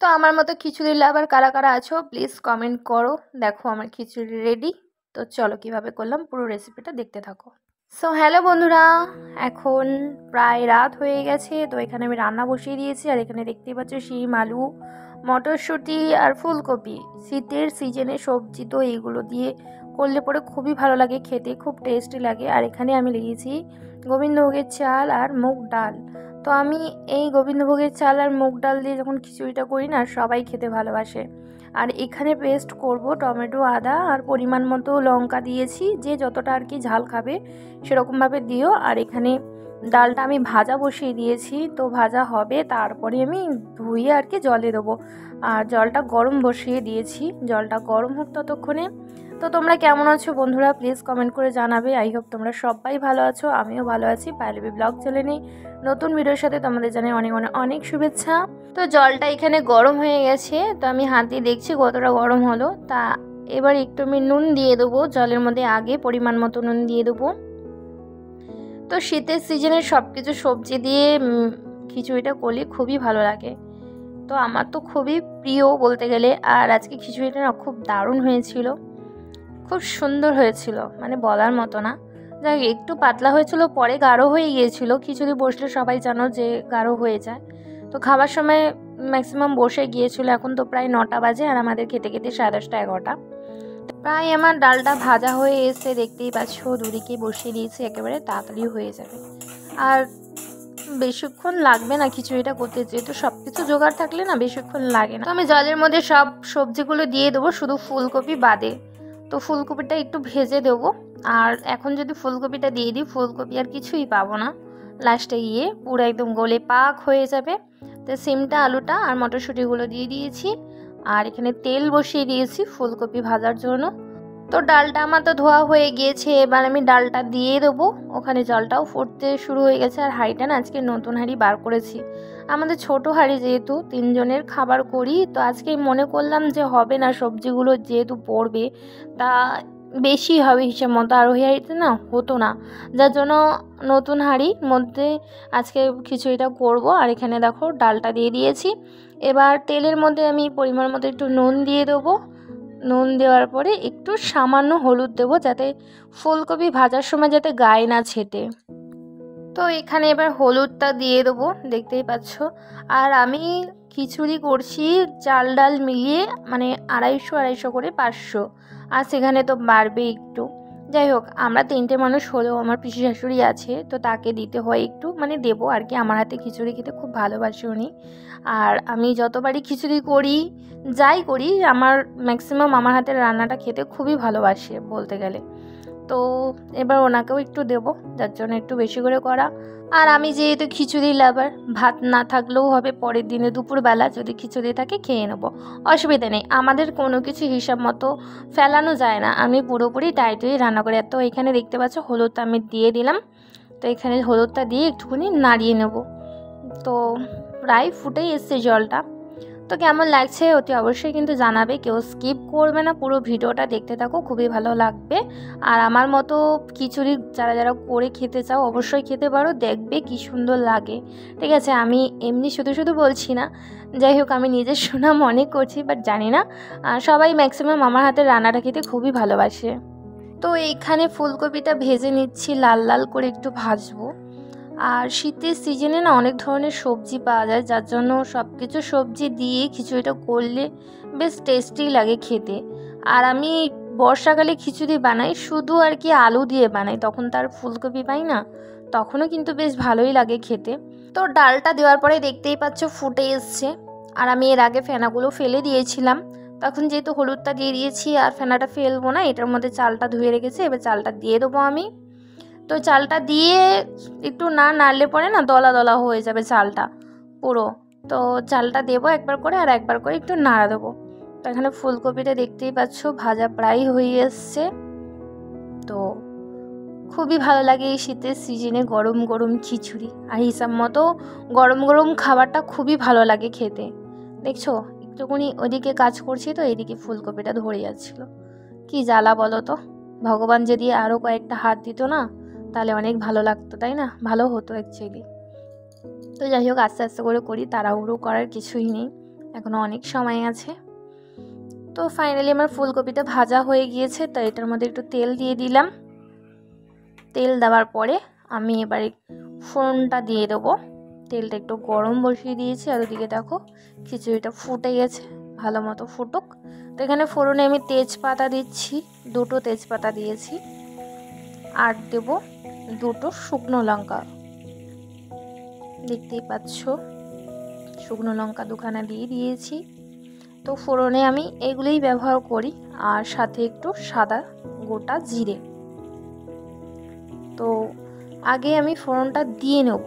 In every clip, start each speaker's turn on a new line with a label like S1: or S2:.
S1: তো আমার মতো খিচুড়ি লাভার কারা কারা আছো প্লিজ কমেন্ট করো। দেখো আমার খিচুড়ি রেডি। তো চলো কিভাবে করলাম পুরো রেসিপিটা দেখতে থাকো। সো হ্যালো বন্ধুরা, এখন প্রায় রাত হয়ে গেছে। তো এখানে আমি রান্না বসিয়ে দিয়েছি, আর এখানে দেখতেই পাচ্ছ শিম, আলু, মটরশুঁটি আর ফুলকপি। শীতের সিজনে সবজি, তো এইগুলো দিয়ে করলে পরে খুবই ভালো লাগে খেতে, খুব টেস্টি লাগে। আর এখানে আমি লিখেছি গোবিন্দভোগের চাল আর মুগ ডাল। তো আমি এই গোবিন্দভোগের চাল আর মুগ ডাল দিয়ে যখন খিচুড়িটা করি না, সবাই খেতে ভালোবাসে। আর এখানে পেস্ট করব টমেটো, আদা আর পরিমাণ মতো লঙ্কা দিয়েছি, যে যতটা আর কি ঝাল খাবে সেরকমভাবে দিও। আর এখানে ডালটা আমি ভাজা বসিয়ে দিয়েছি, তো ভাজা হবে তারপরে আমি ধুয়ে আর কি জলে দেবো। আর জলটা গরম বসিয়ে দিয়েছি, জলটা গরম হোক ততক্ষণে। তো তোমরা কেমন আছো বন্ধুরা প্লিজ কমেন্ট করে জানাবে। আই হোপ তোমরা সবাই ভালো আছো, আমিও ভালো আছি। পাইলবি ব্লগ চ্যানেলে নতুন ভিডিওর সাথে তোমাদের জানাই অনেক অনেক অনেক শুভেচ্ছা। তো জলটা এখানে গরম হয়ে গেছে, তো আমি হাত দিয়ে দেখছি কতটা গরম হলো। তা এবার একটু আমি নুন দিয়ে দেবো জলের মধ্যে, আগে পরিমাণ মতো নুন দিয়ে দেবো। তো শীতের সিজনে সব কিছু সবজি দিয়ে খিচুড়িটা করলে খুবই ভালো লাগে। তো আমার তো খুবই প্রিয় বলতে গেলে। আর আজকে খিচুড়িটা না খুব দারুণ হয়েছিল, খুব সুন্দর হয়েছিল, মানে বলার মতো না। যাই একটু পাতলা হয়েছিল, পরে গাঢ় হয়ে গিয়েছিল। খিচুড়ি বসলে সবাই জানো যে গাঢ় হয়ে যায়। তো খাবার সময় ম্যাক্সিমাম বসে গিয়েছিল। এখন তো প্রায় 9টা বাজে, আর আমাদের খেতে খেতে 10:30 11টা। প্রায় আমার ডালটা ভাজা হয়ে এসে দেখতেই পাচ্ছ, দুদিকে বসিয়ে দিয়েছি, একেবারে তাড়াতাড়ি হয়ে যাবে। আর বেশিক্ষণ লাগবে না খিচুড়িটা করতে, যেহেতু সব কিছু জোগাড় থাকলে না বেশিক্ষণ লাগে না। তো আমি জলের মধ্যে সব সবজিগুলো দিয়ে দেবো, শুধু ফুলকপি বাদে। তো ফুলকপিটা একটু ভেজে দেবো। আর এখন যদি ফুলকপিটা দিয়ে দিই, ফুলকপি আর কিছুই পাবো না, লাস্টে গিয়ে পুরো একদম গলে পাক হয়ে যাবে। তো সিমটা, আলুটা আর মটরশুঁটিগুলো দিয়ে দিয়েছি। আর এখানে তেল বসিয়ে দিয়েছি ফুলকপি ভাজার জন্য। তো ডালটা আমার তো ধোয়া হয়ে গিয়েছে, এবার আমি ডালটা দিয়ে দেবো। ওখানে জলটাও ফুটতে শুরু হয়ে গেছে। আর হাঁড়িটা না আজকে নতুন হাঁড়ি বার করেছি। আমাদের ছোট হাঁড়ি, যেহেতু 3 জনের খাবার করি, তো আজকে মনে করলাম যে হবে না, সবজিগুলো যেহেতু পড়বে তা বেশি হবে হিসেব মতো, আর ওই হাঁড়িতে না হতো না, যার জন্য নতুন হাঁড়ির মধ্যে আজকে খিচুড়িটা করব। আর এখানে দেখো ডালটা দিয়ে দিয়েছি। এবার তেলের মধ্যে আমি পরিমাণ মতো একটু নুন দিয়ে দেবো। নুন দেওয়ার পরে একটু সামান্য হলুদ দেবো, যাতে ফুলকপি ভাজার সময় যাতে গায়ে না ছেটে। তো এখানে এবার হলুদটা দিয়ে দেবো, দেখতেই পাচ্ছ। আর আমি খিচুড়ি করছি চাল ডাল মিলিয়ে, মানে 250 করে 500। আর সেখানে তো বাড়বে একটু। যাই হোক, আমরা 3টে মানুষ হলেও আমার পিসি শাশুড়ি আছে, তো তাকে দিতে হয় একটু, মানে দেবো আর কি। আমার হাতে খিচুড়ি খেতে খুব ভালোবাসে উনি। আর আমি যতবারই খিচুড়ি করি, যাই করি, আমার ম্যাক্সিমাম আমার হাতের রান্নাটা খেতে খুবই ভালোবাসে বলতে গেলে। তো এবার ওনাকেও একটু দেবো, যার জন্য একটু বেশি করে করা। আর আমি যেহেতু খিচুড়ি লাভার, ভাত না থাকলেও হবে, পরের দিনে দুপুরবেলা যদি খিচুড়ি থাকে খেয়ে নেবো, অসুবিধা নেই। আমাদের কোনো কিছু হিসাব মতো ফেলানো যায় না, আমি পুরোপুরি টাইটই রান্না করি। তো এখানে দেখতে পাচ্ছ হলুদটা আমি দিয়ে দিলাম। তো এখানে হলুদটা দিয়ে একটুখানি নাড়িয়ে নেব। তো প্রায় ফুটেই এসছে জলটা। তো কেমন লাগছে অতি অবশ্যই কিন্তু জানাবে, কেউ স্কিপ করবে না, পুরো ভিডিওটা দেখতে থাকো, খুবই ভালো লাগবে। আর আমার মতো খিচুড়ি যারা যারা করে খেতে চাও অবশ্যই খেতে পারো, দেখবে কি সুন্দর লাগে। ঠিক আছে, আমি এমনি শুধু শুধু বলছি না। যাই হোক, আমি নিজের সুনাম অনেক করছি, বাট জানি না সবাই ম্যাক্সিমাম আমার হাতের রান্নাটা খেতে খুবই ভালোবাসে। তো এইখানে ফুলকপিটা ভেজে নিচ্ছি, লাল লাল করে একটু ভাজবো। আর শীতের সিজনে না অনেক ধরনের সবজি পাওয়া যায়, যার জন্য সব কিছু সবজি দিয়ে খিচুড়িটা করলে বেশ টেস্টি লাগে খেতে। আর আমি বর্ষাকালে খিচুড়ি বানাই শুধু আর কি আলু দিয়ে বানাই, তখন তার ফুলকপি পাই না, তখনও কিন্তু বেশ ভালোই লাগে খেতে। তো ডালটা দেওয়ার পরে দেখতেই পাচ্ছ ফুটে এসছে। আর আমি এর আগে ফেনাগুলো ফেলে দিয়েছিলাম, তখন যেহেতু হলুদটা দিয়ে দিয়েছি আর ফেনাটা ফেলবো না, এটার মধ্যে চালটা ধুয়ে রেখেছি, এবার চালটা দিয়ে দেবো আমি। তো চালটা দিয়ে একটু না নাড়লে পরে না দলা দলা হয়ে যাবে চালটা পুরো। তো চালটা দেবো একবার করে, আর একবার করে একটু নাড়া দেবো। তো এখানে ফুলকপিটা দেখতেই পাচ্ছ ভাজা প্রায় হয়ে এসছে। তো খুবই ভালো লাগে এই শীতের সিজনে গরম গরম খিচুড়ি, আর হিসাব মতো গরম গরম খাবারটা খুবই ভালো লাগে খেতে। দেখছো একটুখানি ওইদিকে কাজ করছি, তো এইদিকে ফুলকপিটা ধরে যাচ্ছিলো। কি জ্বালা বলো তো, ভগবান যদি আরও কয়েকটা হাত দিত না তাহলে অনেক ভালো লাগতো, তাই না? ভালো হতো অ্যাকচুয়ালি। তো যাই হোক আস্তে আস্তে করে করি, তাড়াহুড়ো করার কিছুই নেই, এখনও অনেক সময় আছে। তো ফাইনালি আমার ফুলকপিটা ভাজা হয়ে গিয়েছে, তো এটার মধ্যে একটু তেল দিয়ে দিলাম। তেল দেওয়ার পরে আমি এবার ফোড়নটা দিয়ে দেবো। তেলটা একটু গরম বসিয়ে দিয়েছি, আর ওদিকে দেখো খিচুড়িটা ফুটে গেছে, ভালো মতো ফুটুক। তো এখানে ফোড়নে আমি তেজপাতা দিচ্ছি, 2টো তেজপাতা দিয়েছি, আর দেবো 2টো শুকনো লঙ্কা, দেখতেই পাচ্ছ শুকনো লঙ্কা 2খানা দিয়ে দিয়েছি। তো ফোড়নে আমি এগুলোই ব্যবহার করি, আর সাথে একটু সাদা গোটা জিরে। তো আগে আমি ফোড়নটা দিয়ে নেব,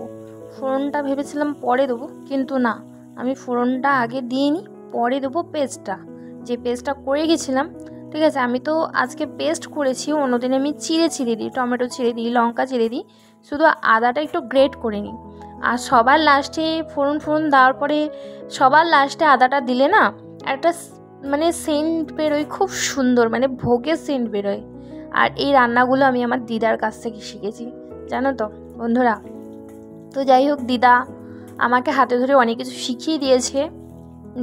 S1: ফোড়নটা ভেবেছিলাম পরে দেবো, কিন্তু না, আমি ফোড়নটা আগে দিয়ে নিই, পরে দেবো পেস্টটা, যে পেস্টটা করে গেছিলাম। ঠিক আছে, আমি তো আজকে পেস্ট করেছি, অন্যদিন আমি চিড়ে দিই, টমেটো চিড়ে দিই, লঙ্কা চিড়ে দিই, শুধু আদাটা একটু গ্রেট করে নিই। আর সবার লাস্টে ফোড়ন দেওয়ার পরে সবার লাস্টে আদাটা দিলে না একটা মানে সেন্ট বেরোয়, খুব সুন্দর, মানে ভোগের সেন্ট বেরোয়। আর এই রান্নাগুলো আমি আমার দিদার কাছ থেকে শিখেছি, জানো তো বন্ধুরা। তো যাই হোক, দিদা আমাকে হাতে ধরে অনেক কিছু শিখিয়ে দিয়েছে,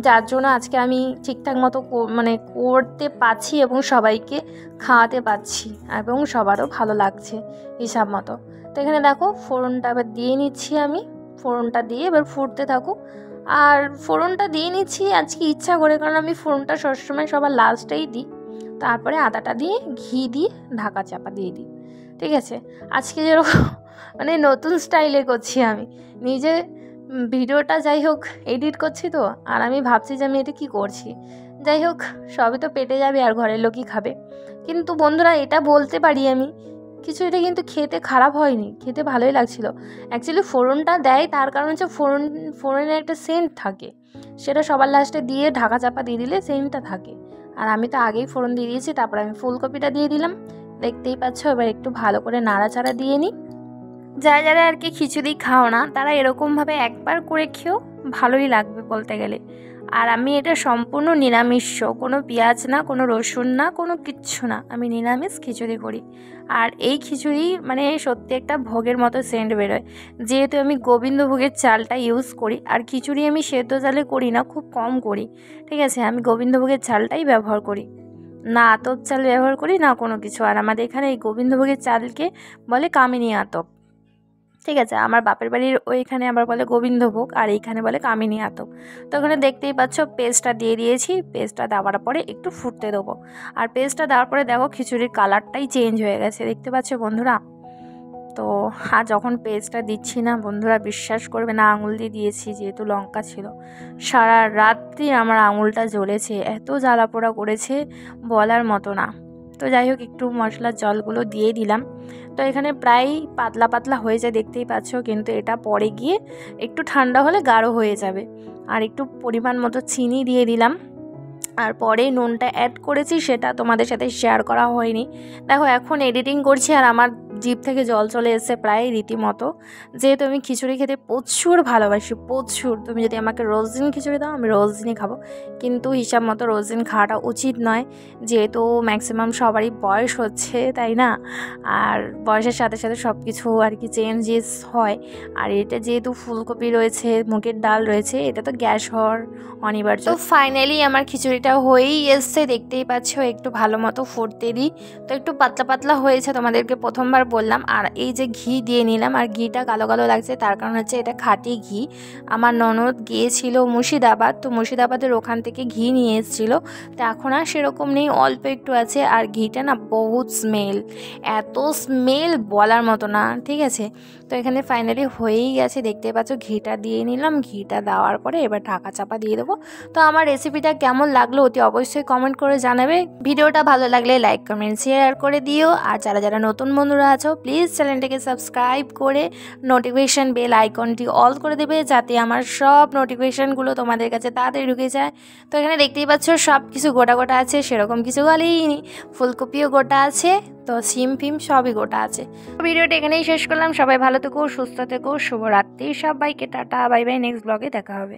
S1: যার জন্য আজকে আমি ঠিকঠাক মতো মানে করতে পারছি এবং সবাইকে খাওয়াতে পারছি, এবং সবারও ভালো লাগছে হিসাব মতো। তো এখানে দেখো ফোড়নটা এবার দিয়ে নিচ্ছি আমি, ফোড়নটা দিয়ে এবার ফুটতে থাকুক। আর ফোড়নটা দিয়ে নিচ্ছি আজকে ইচ্ছা করে, কারণ আমি ফোড়নটা সবসময় সবার লাস্টেই দিই, তারপরে আদাটা দিয়ে ঘি দিয়ে ঢাকা চাপা দিয়ে দিই। ঠিক আছে, আজকে যেরকম মানে নতুন স্টাইলে করছি আমি নিজে ভিডিওটা, যাই হোক এডিট করছি তো, আর আমি ভাবছি যে আমি এটা কী করছি। যাই হোক, সবই তো পেটে যাবে আর ঘরের লোকই খাবে। কিন্তু বন্ধুরা এটা বলতে পারি আমি, খিচুড়িটা কিন্তু খেতে খারাপ হয়নি, খেতে ভালোই লাগছিলো। অ্যাকচুয়ালি ফোড়নটা দেয় তার কারণ হচ্ছে ফোড়নের একটা সেন্ট থাকে, সেটা সবার লাস্টে দিয়ে ঢাকা চাপা দিয়ে দিলে সেন্টটা থাকে। আর আমি তো আগেই ফোড়ন দিয়ে দিয়েছি, তারপর আমি ফুলকপিটা দিয়ে দিলাম, দেখতেই পাচ্ছ। এবার একটু ভালো করে নাড়াচাড়া দিয়ে নিই। যারা আর কি খিচুড়ি খাও না, তারা এরকমভাবে একবার করে খেয়েও ভালোই লাগবে বলতে গেলে। আর আমি এটা সম্পূর্ণ নিরামিষ, কোনো পেঁয়াজ না, কোনো রসুন না, কোনো কিচ্ছু না, আমি নিরামিষ খিচুড়ি করি। আর এই খিচুড়ি মানে সত্যি একটা ভোগের মতো সেন্ট বেরোয়, যেহেতু আমি গোবিন্দভোগের চালটা ইউজ করি। আর খিচুড়ি আমি সেদ্ধ চালে করি না, খুব কম করি। ঠিক আছে, আমি গোবিন্দভোগের চালটাই ব্যবহার করি, না আতপ চাল ব্যবহার করি না কোনো কিছু। আর আমাদের এখানে এই গোবিন্দভোগের চালকে বলে কামিনী আতপ। ঠিক আছে, আমার বাপের বাড়ির ওইখানে আবার বলে গোবিন্দভোগ, আর এইখানে বলে কামিনী আতপ। তো ওখানে দেখতেই পাচ্ছ পেস্টটা দিয়ে দিয়েছি, পেস্টটা দেওয়ার পরে একটু ফুটতে দেবো। আর পেস্টটা দেওয়ার পরে দেখো খিচুড়ির কালারটাই চেঞ্জ হয়ে গেছে, দেখতে পাচ্ছ বন্ধুরা। তো আর যখন পেস্টটা দিচ্ছি না বন্ধুরা, বিশ্বাস করবে না, আঙুল দিয়ে দিয়েছি যেহেতু লঙ্কা ছিল, সারা রাত্রি আমার আঙুলটা জ্বলেছে, এত জ্বালা পোড়া করেছে বলার মতো না। তো যাই হোক, একটু মশলার জলগুলো দিয়ে দিলাম। তো এখানে প্রায় পাতলা পাতলা হয়ে যায়, দেখতেই পাচ্ছ, কিন্তু এটা পরে গিয়ে একটু ঠান্ডা হলে গাঢ় হয়ে যাবে। আর একটু পরিমাণ মতো চিনি দিয়ে দিলাম, আর পরে নুনটা অ্যাড করেছি, সেটা তোমাদের সাথে শেয়ার করা হয়নি। দেখো এখন এডিটিং করছি আর আমার জিভ থেকে জল চলে এসেছে প্রায় রীতিমতো, যেহেতু আমি খিচুড়ি খেতে প্রচুর ভালোবাসি, প্রচুর। তুমি যদি আমাকে রোজ দিন খিচুড়ি দাও, আমি রোজ দিনই খাবো, কিন্তু হিসাব মতো রোজ দিন খাওয়াটা উচিত নয়, যেহেতু ম্যাক্সিমাম সবারই বয়স হচ্ছে, তাই না? আর বয়সের সাথে সাথে সব কিছু আর কি চেঞ্জেস হয়। আর এটা যেহেতু ফুলকপি রয়েছে, মুগের ডাল রয়েছে, এটা তো গ্যাস হওয়ার অনিবার্য। তো ফাইনালি আমার খিচুড়িটা হয়েই এসছে, দেখতেই পাচ্ছ, একটু ভালো মতো ফুটতে দিই। তো একটু পাতলা পাতলা হয়েছে, তোমাদেরকে প্রথমবার বললাম। আর এই যে ঘি দিয়ে নিলাম, আর ঘিটা কালো কালো লাগছে, তার কারণ হচ্ছে এটা খাঁটি ঘি। আমার ননদ গিয়েছিল মুর্শিদাবাদ, তো মুর্শিদাবাদের ওখান থেকে ঘি নিয়ে এসেছিলো। তো এখন আর সেরকম নেই, অল্প একটু আছে। আর ঘিটা না বহুত স্মেল, এত স্মেল বলার মতো না। ঠিক আছে, তো এখানে ফাইনালি হয়েই গেছে, দেখতে পাচ্ছ। ঘিটা দিয়ে নিলাম, ঘিটা দেওয়ার পরে এবার ঢাকা চাপা দিয়ে দেবো। তো আমার রেসিপিটা কেমন লাগলো অতি অবশ্যই কমেন্ট করে জানাবে। ভিডিওটা ভালো লাগলে লাইক কমেন্ট শেয়ার করে দিও। আর যারা নতুন বন্ধুরা আছো, প্লিজ চ্যানেলটাকে সাবস্ক্রাইব করে নোটিফিকেশান বেল আইকনটি অল করে দেবে, যাতে আমার সব নোটিফিকেশানগুলো তোমাদের কাছে তাড়াতাড়ি ঢুকে যায়। তো এখানে দেখতেই পাচ্ছ সব কিছু গোটা গোটা আছে, সেরকম কিছু বলেইনি, ফুলকপিও গোটা আছে, তো সিম ফিম সবই গোটা আছে। ভিডিওটা এখানেই শেষ করলাম। সবাই ভালো থেকো, সুস্থ থেকো, শুভরাত্রি সবাইকে, টাটা বাই বাই, নেক্সট ব্লগে দেখা হবে।